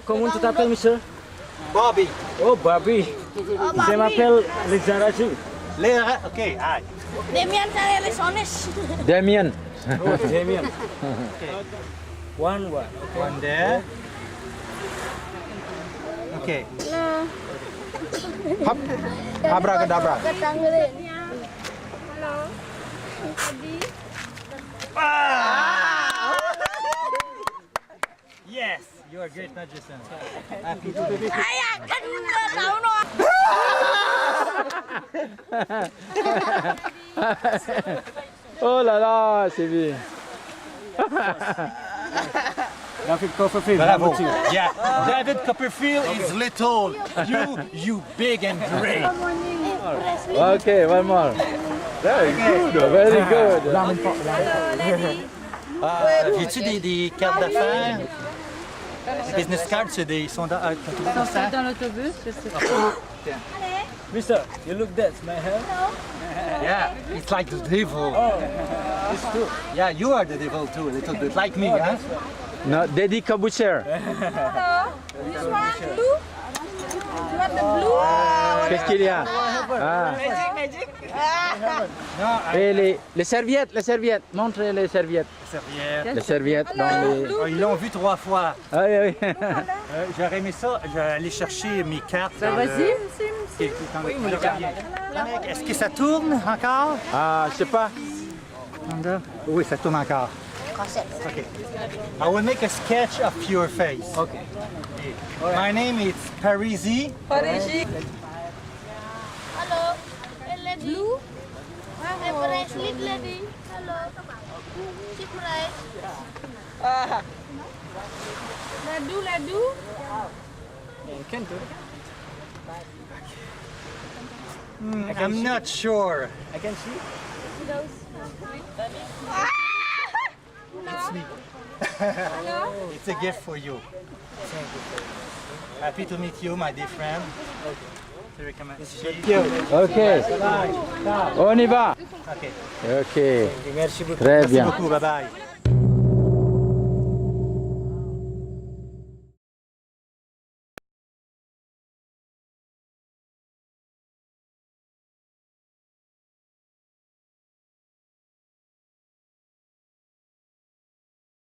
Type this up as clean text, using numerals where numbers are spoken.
comment tu t'appelles, monsieur? Bobby. Oh, Bobby. Je m'appelle Lizaraji. Ok, aye. Demian saya lesones. Damien. Oh, Damien. One. One there. Okay. Hop. Abracadabra. Yes, you are a great magician. Happy to be. Saya kan nggak tahu no. Oh là là, c'est bien. David Copperfield. Bravo. Yeah, David Copperfield is little. You big and great. Okay, one more. Very good, very good. As-tu des cartes d'affaires? Business cards, c'est des sondages. Dans l'autobus, je sais pas. Mister, you look dead. My hair? Yeah, it's like the devil. It's true. Yeah, you are the devil too, a little bit like me, huh? No, Daddy Kaboucher. This one blue. You want the blue? Qu'est-ce qu'il y a? Ah. Magic. No, Et les serviettes. Montrez les serviettes. serviette. Les serviettes dans les... Oh, ils l'ont vu 3 fois. Ah oui, oui. J'aurais aimé ça, j'allais aller chercher mes cartes. Vas-y, Est-ce que ça tourne encore? Ah, je sais pas. Oui, ça tourne encore. Okay. I will make a sketch of your face. Okay. My name is Parisi. Parisi. Hello. Lady. Blue. Bracelet lady. Hello. Cheap price. Ladu. You can do it. I'm not sure. I can see. It's me. It's a gift for you. Happy to meet you, my dear friend. Ok. On y va. Okay. Ok. Merci beaucoup. Très Merci bien. beaucoup. Bye bye.